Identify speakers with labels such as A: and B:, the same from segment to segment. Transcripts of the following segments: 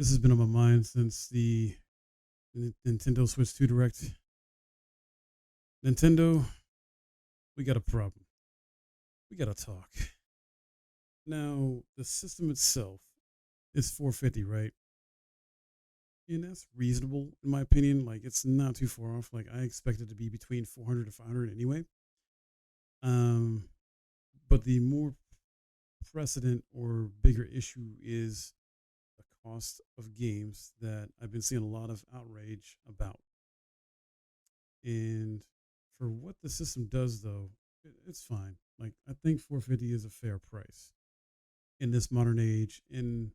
A: This has been on my mind since the Nintendo Switch 2 Direct. Nintendo, we got a problem. We got to talk. Now, the system itself is 450, right? And that's reasonable in my opinion. Like it's not too far off. Like I expect it to be between 400 to 500 anyway. Um, but the more precedent or bigger issue is the cost of games that I've been seeing a lot of outrage about. And for what the system does, though, it's fine. Like I think 450 is a fair price in this modern age. In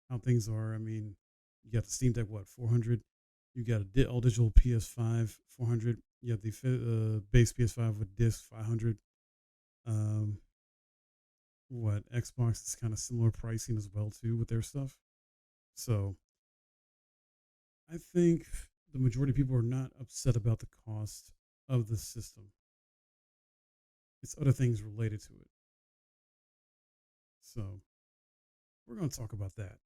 A: how things are, I mean, you got the Steam Deck, what 400? You got a all digital PS5 400. You got the base PS5 with disc 500. Um, what Xbox is kind of similar pricing as well too with their stuff. So I think the majority of people are not upset about the cost of the system. It's other things related to it. So we're going to talk about that.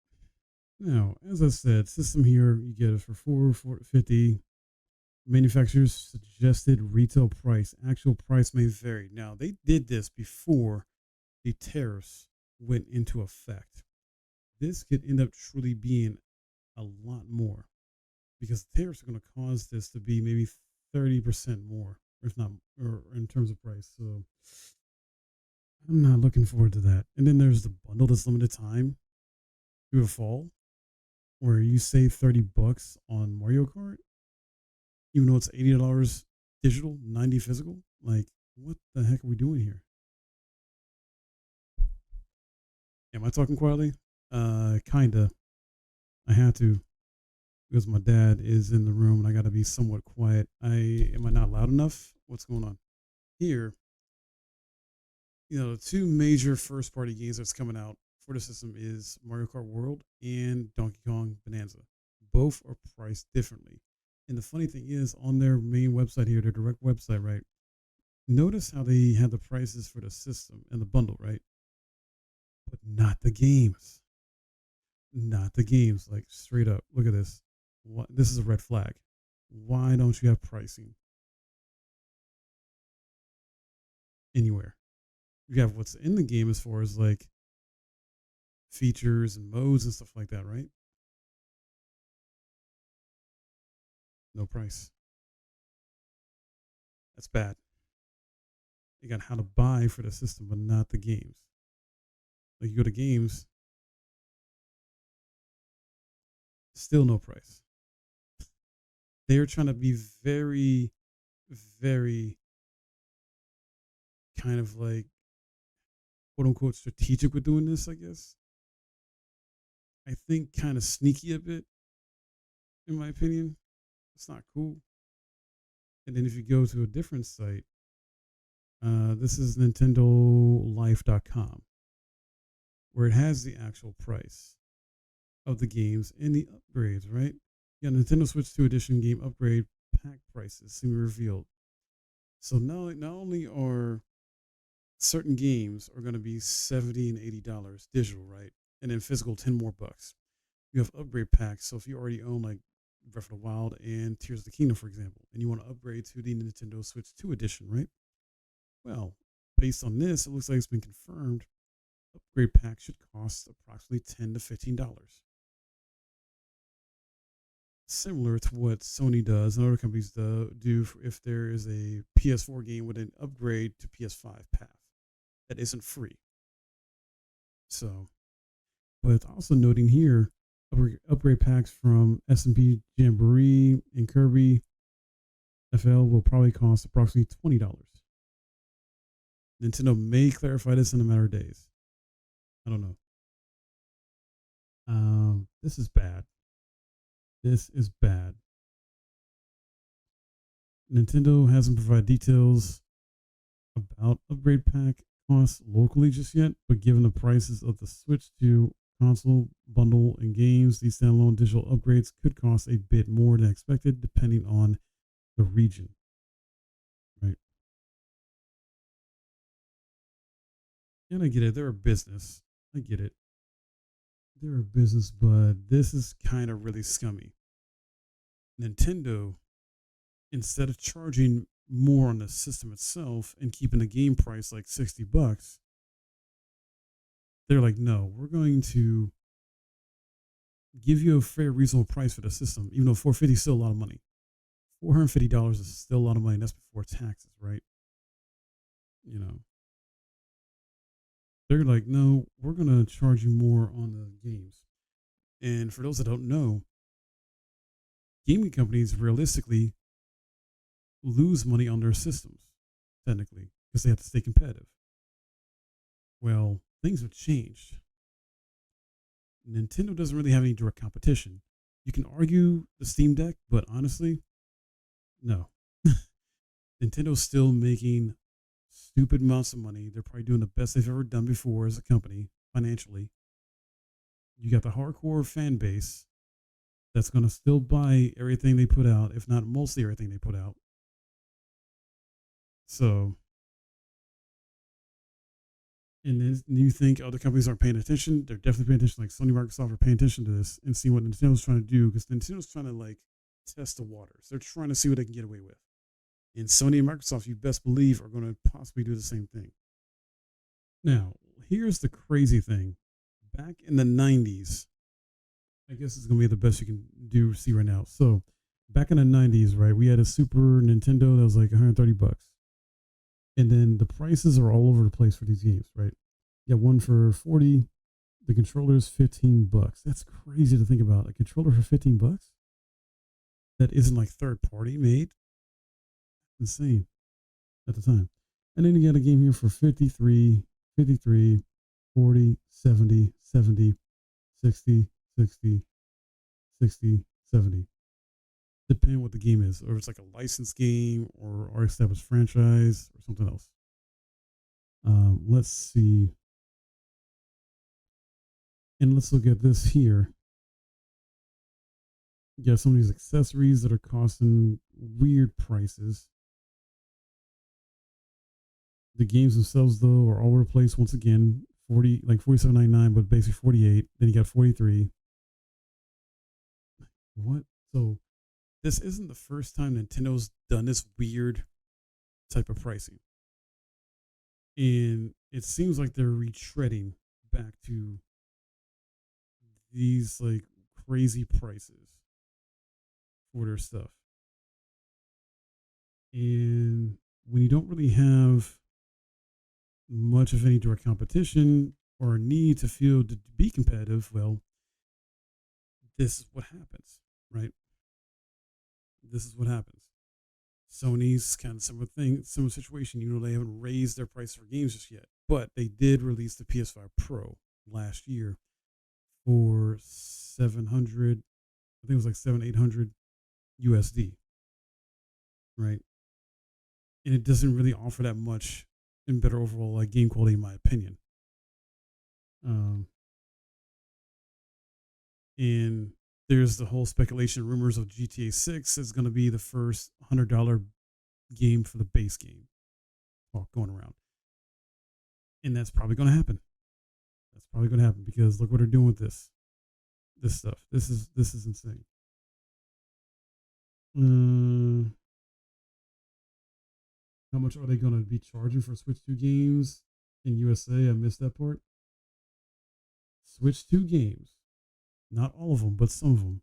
A: Now, as I said, system here, you get it for 450. Manufacturer's suggested retail price. Actual price may vary. Now, they did this before the tariffs went into effect. This could end up truly being a lot more because the tariffs are going to cause this to be maybe 30% more, or if not, or in terms of price. So I'm not looking forward to that. And then there's the bundle that's limited time through the fall, where you save $30 on Mario Kart, even though it's $80 digital, 90 physical. Like, what the heck are we doing here? Am I talking quietly? Kinda. I had to because my dad is in the room and I got to be somewhat quiet. Am I not loud enough? What's going on here? You know, the two major first party games that's coming out for the system is Mario Kart World and Donkey Kong Bonanza. Both are priced differently. And the funny thing is, on their main website here, their direct website, right? Notice how they had the prices for the system and the bundle, right? But not the games. Not the games. Like straight up, look at this. What? This is a red flag. Why don't you have pricing anywhere? You have what's in the game as far as like features and modes and stuff like that, right? No price. That's bad. You got how to buy for the system, but not the games. Like you go to games, still no price. They're trying to be very, very kind of like quote unquote strategic with doing this, I guess. I think kind of sneaky a bit, in my opinion. It's not cool. And then if you go to a different site, this is NintendoLife.com, where it has the actual price of the games and the upgrades, right? Yeah, Nintendo Switch 2 Edition game upgrade pack prices seem revealed. So not only are certain games are going to be $70 and $80 digital, right? And then physical 10 more bucks. You have upgrade packs. So if you already own like Breath of the Wild and Tears of the Kingdom, for example, and you want to upgrade to the Nintendo Switch 2 Edition, right? Well, based on this, it looks like it's been confirmed. Upgrade pack should cost approximately $10 to $15. Similar to what Sony does and other companies do if there is a PS4 game with an upgrade to PS5 path that isn't free. So, but also noting here, upgrade packs from SMP Jamboree and Kirby FL will probably cost approximately $20. Nintendo may clarify this in a matter of days. I don't know. This is bad. This is bad. Nintendo hasn't provided details about upgrade pack costs locally just yet, but given the prices of the Switch 2 console bundle and games, these standalone digital upgrades could cost a bit more than expected depending on the region. Right. And I get it, they're a business. I get it. they're a business, but this is kind of really scummy. Nintendo, instead of charging more on the system itself and keeping the game price like $60, they're like, no, we're going to give you a fair, reasonable price for the system, even though 450 is still a lot of money. $450 is still a lot of money. That's before taxes, right? You know, they're like, no, we're going to charge you more on the games. And for those that don't know, gaming companies realistically lose money on their systems, technically, because they have to stay competitive. Well, things have changed. Nintendo doesn't really have any direct competition. You can argue the Steam Deck, but honestly, no. Nintendo's still making stupid amounts of money. They're probably doing the best they've ever done before as a company financially. You got the hardcore fan base that's going to still buy everything they put out, if not mostly everything they put out. So, and then you think other companies aren't paying attention? They're definitely paying attention. Like Sony, Microsoft are paying attention to this and see what Nintendo's trying to do, because Nintendo's trying to like test the waters. They're trying to see what they can get away with. And Sony and Microsoft, you best believe, are going to possibly do the same thing. Now, here's the crazy thing. Back in the 90s, I guess it's going to be the best you can do see right now. So, back in the 90s, right, we had a Super Nintendo that was like $130. And then the prices are all over the place for these games, right? You have one for 40, the controller's $15. That's crazy to think about. A controller for $15 that isn't like third party made. Insane at the time. And then you got a game here for 53, 53, 40, 70, 70, 60, 60, 60, 70. Depending on what the game is, or it's like a licensed game or our established franchise or something else. Let's see. And let's look at this here. You got some of these accessories that are costing weird prices. The games themselves, though, are all over the place. Once again, 40, like $47.99, but basically 48. Then you got 43. What? So this isn't the first time Nintendo's done this weird type of pricing. And it seems like they're retreading back to these like crazy prices for their stuff. And when you don't really have much of any direct competition or a need to feel to be competitive, well, this is what happens, right? This is what happens. Sony's kind of similar situation. You know, they haven't raised their price for games just yet, but they did release the PS5 Pro last year for 700. I think it was like 700-800 USD, right? And it doesn't really offer that much in better overall like game quality, in my opinion. And there's the whole speculation, rumors of GTA 6 is going to be the first $100 game for the base game, going around, and that's probably going to happen. That's probably going to happen because look what they're doing with this stuff. This is insane. How much are they going to be charging for Switch 2 games in USA? I missed that part. Switch 2 games, not all of them, but some of them,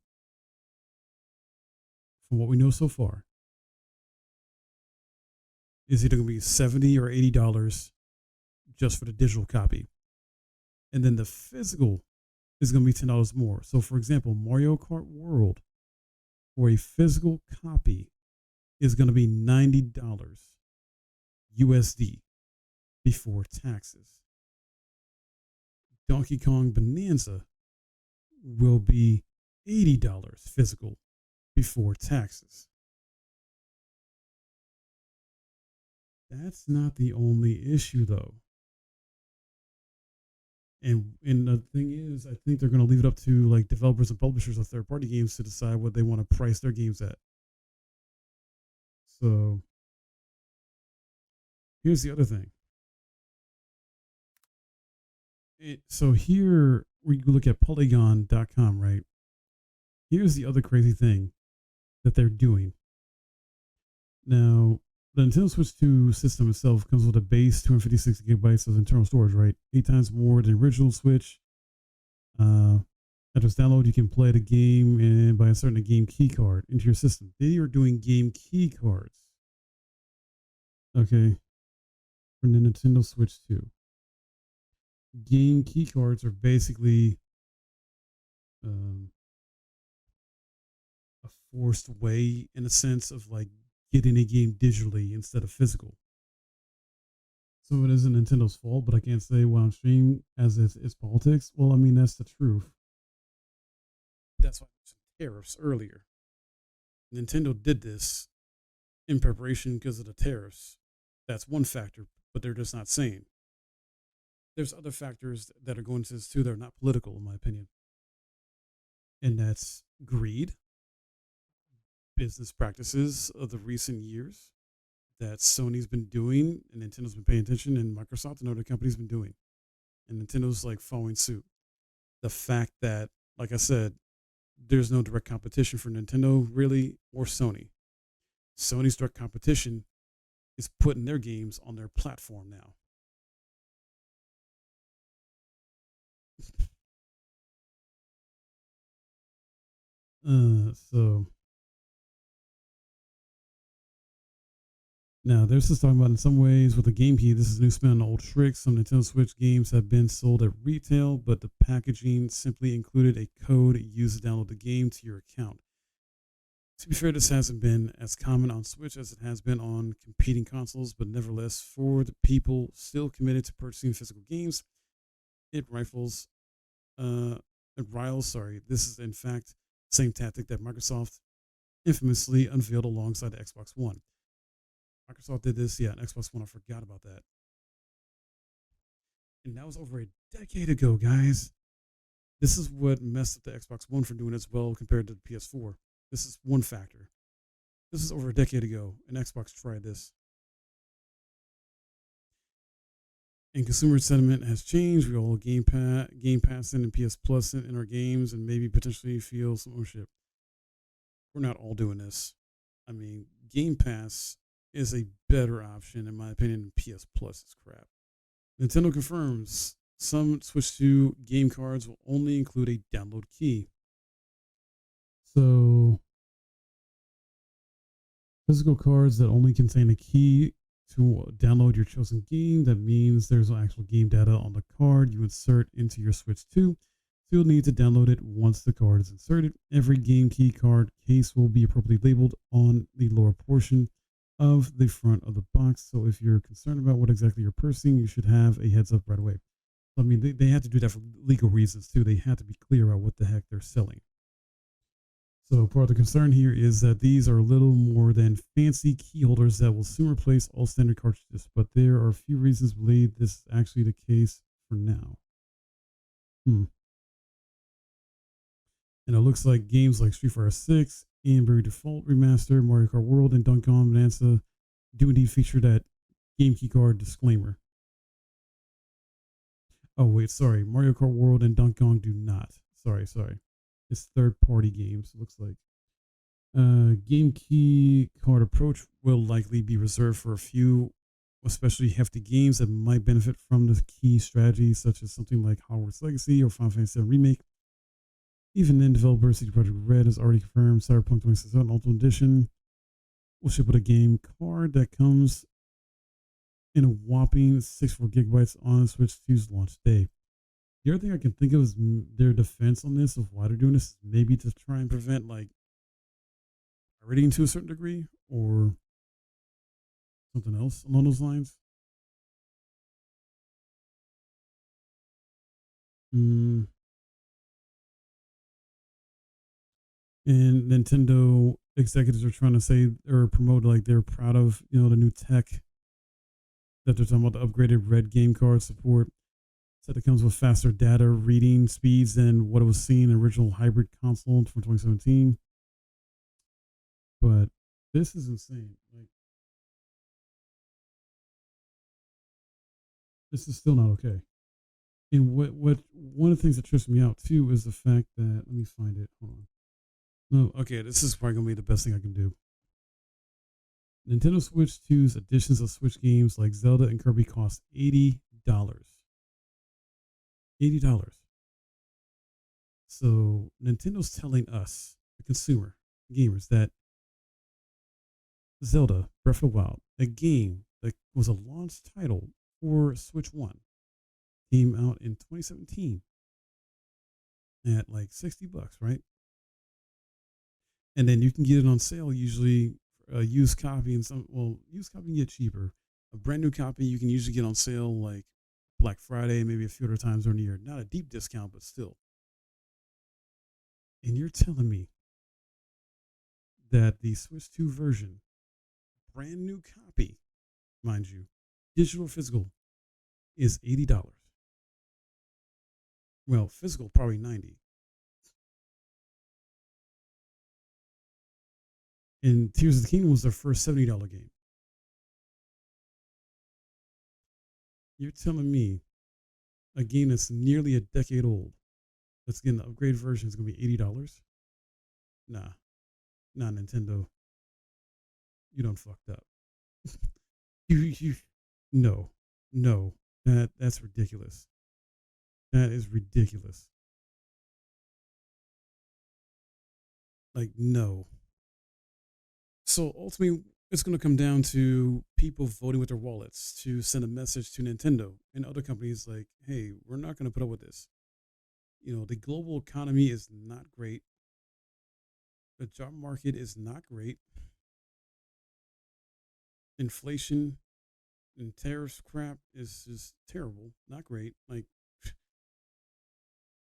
A: from what we know so far, is either going to be $70 or $80 just for the digital copy. And then the physical is going to be $10 more. So, for example, Mario Kart World for a physical copy is going to be $90 USD before taxes. Donkey Kong Bonanza will be $80 physical before taxes. That's not the only issue, though. And the thing is, I think they're going to leave it up to like developers and publishers of third party games to decide what they want to price their games at. So here's the other thing. So here where you look at Polygon.com, right? Here's the other crazy thing that they're doing. Now, the Nintendo Switch 2 system itself comes with a base 256 gigabytes of internal storage, right? 8 times more than original Switch. After it's download, you can play the game and by inserting a game key card into your system. They are doing game key cards. Okay. For the Nintendo Switch 2. Game key cards are basically a forced way, in a sense, of like getting a game digitally instead of physical. So it isn't Nintendo's fault, but I can't say while I'm streaming as it's politics. Well, I mean, that's the truth. That's why I mentioned tariffs earlier. Nintendo did this in preparation because of the tariffs. That's one factor, but they're just not saying. There's other factors that are going into this too that are not political, in my opinion. And that's greed, business practices of the recent years that Sony's been doing and Nintendo's been paying attention, and Microsoft and other companies been doing. And Nintendo's like following suit. The fact that, like I said, there's no direct competition for Nintendo really or Sony. Sony's direct competition is putting their games on their platform now. So now there's just talking about in some ways with the game key, this is a new spin on old tricks. Some Nintendo Switch games have been sold at retail, but the packaging simply included a code used to download the game to your account. To be fair, this hasn't been as common on Switch as it has been on competing consoles, but nevertheless, for the people still committed to purchasing physical games, it riles. This is in fact the same tactic that Microsoft infamously unveiled alongside the Xbox One. Microsoft did this, yeah, on Xbox One. I forgot about that. And that was over a decade ago, guys. This is what messed up the Xbox One for doing as well compared to the PS4. This is one factor. This is over a decade ago, and Xbox tried this. And consumer sentiment has changed. We all Game Passing and PS Plus in our games, and maybe potentially feel some ownership. We're not all doing this. I mean, Game Pass is a better option, in my opinion, than PS Plus is crap. Nintendo confirms some Switch 2 game cards will only include a download key. So, physical cards that only contain a key to download your chosen game. That means there's no actual game data on the card you insert into your Switch 2. So you'll need to download it once the card is inserted. Every game key card case will be appropriately labeled on the lower portion of the front of the box. So if you're concerned about what exactly you're purchasing, you should have a heads up right away. I mean, they had to do that for legal reasons too. They had to be clear about what the heck they're selling. So part of the concern here is that these are little more than fancy key holders that will soon replace all standard cartridges, but there are a few reasons to believe this is actually the case for now. And it looks like games like Street Fighter 6, Amber Default Remaster, Mario Kart World, and Donkey Kong Bonanza do indeed feature that game key card disclaimer. Oh wait, sorry, Mario Kart World and Donkey Kong do not. Sorry. It's third-party games, it looks like. Game key card approach will likely be reserved for a few, especially hefty games that might benefit from the key strategy, such as something like Hogwarts Legacy or Final Fantasy VII Remake. Even then, developer CD Projekt Red has already confirmed Cyberpunk 2077 Ultimate Edition will ship with a game card that comes in a whopping 64 gigabytes on Switch 2's launch day. The other thing I can think of is their defense on this of why they're doing this is maybe to try and prevent like pirating to a certain degree or something else along those lines. And Nintendo executives are trying to say or promote like they're proud of, the new tech that they're talking about, the upgraded red game card support. Said it comes with faster data reading speeds than what it was seen in the original hybrid console from 2017. But this is insane. Like, this is still not okay. And what one of the things that trips me out too is the fact that, let me find it. Hold on. No, okay, this is probably gonna be the best thing I can do. Nintendo Switch 2's editions of Switch games like Zelda and Kirby cost $80. $80. So Nintendo's telling us, the consumer, gamers, that Zelda Breath of the Wild, a game that was a launch title for Switch 1, came out in 2017 at like $60, right? And then you can get it on sale usually, a used copy, and used copy you can get cheaper. A brand new copy you can usually get on sale like Black Friday, maybe a few other times during the year. Not a deep discount, but still. And you're telling me that the Switch 2 version, brand new copy, mind you, digital physical, is $80. Well, physical probably 90. And Tears of the Kingdom was their first $70 game. You're telling me a game that's nearly a decade old, that's getting the upgrade version, is going to be $80? Nah, Nintendo. You done fucked up. you, no, no, that's ridiculous. That is ridiculous. Like, no. So ultimately, it's going to come down to people voting with their wallets to send a message to Nintendo and other companies like, hey, we're not going to put up with this. You know, the global economy is not great. The job market is not great. Inflation and tariffs crap is just terrible, not great. Like,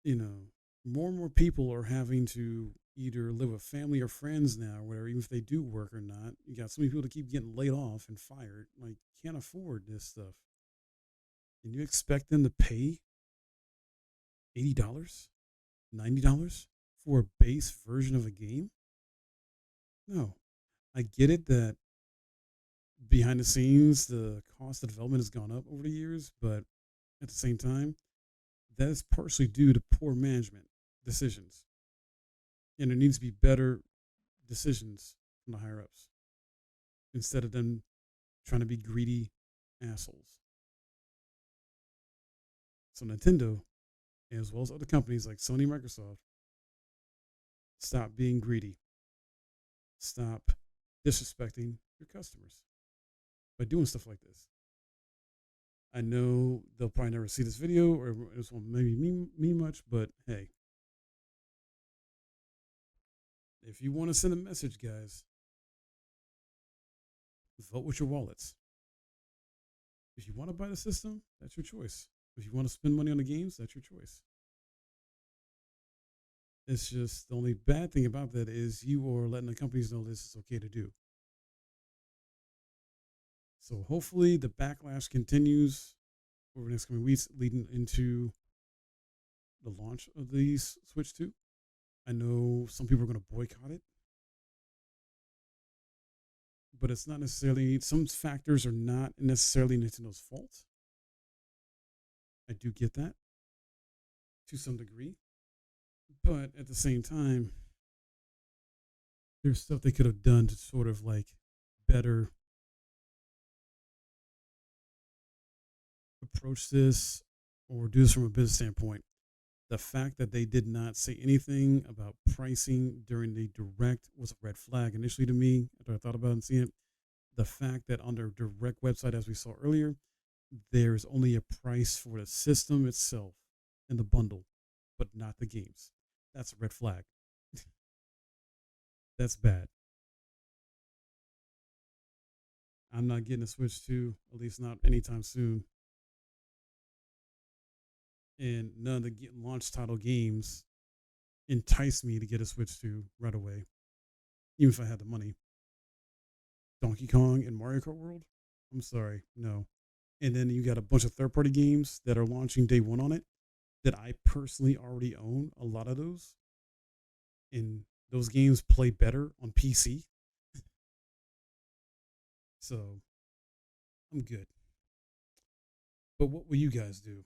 A: you know, more and more people are having to either live with family or friends now, whatever, even if they do work or not. You got so many people to keep getting laid off and fired. Like, can't afford this stuff. And you expect them to pay $80, $90 for a base version of a game? No. I get it that behind the scenes, the cost of development has gone up over the years, but at the same time, that is partially due to poor management decisions. And there needs to be better decisions from the higher ups instead of them trying to be greedy assholes. So Nintendo, as well as other companies like Sony and Microsoft, stop being greedy. Stop disrespecting your customers by doing stuff like this. I know they'll probably never see this video, or this won't maybe mean me much, but hey, if you want to send a message, guys, vote with your wallets. If you want to buy the system, that's your choice. If you want to spend money on the games, that's your choice. It's just the only bad thing about that is you are letting the companies know this is okay to do. So hopefully the backlash continues over the next coming weeks, leading into the launch of the Switch 2. I know some people are going to boycott it, but it's not necessarily, some factors are not necessarily Nintendo's fault. I do get that to some degree, but at the same time, there's stuff they could have done to sort of like better approach this or do this from a business standpoint. The fact that they did not say anything about pricing during the direct was a red flag initially to me after I thought about it and seen it. The fact that on their direct website, as we saw earlier, there's only a price for the system itself and the bundle, but not the games. That's a red flag. That's bad. I'm not getting a Switch 2, at least not anytime soon. And none of the launch title games entice me to get a Switch 2 right away, even if I had the money. Donkey Kong and Mario Kart World? I'm sorry, no. And then you got a bunch of third party games that are launching day one on it that I personally already own a lot of those. And those games play better on PC. So I'm good. But what will you guys do?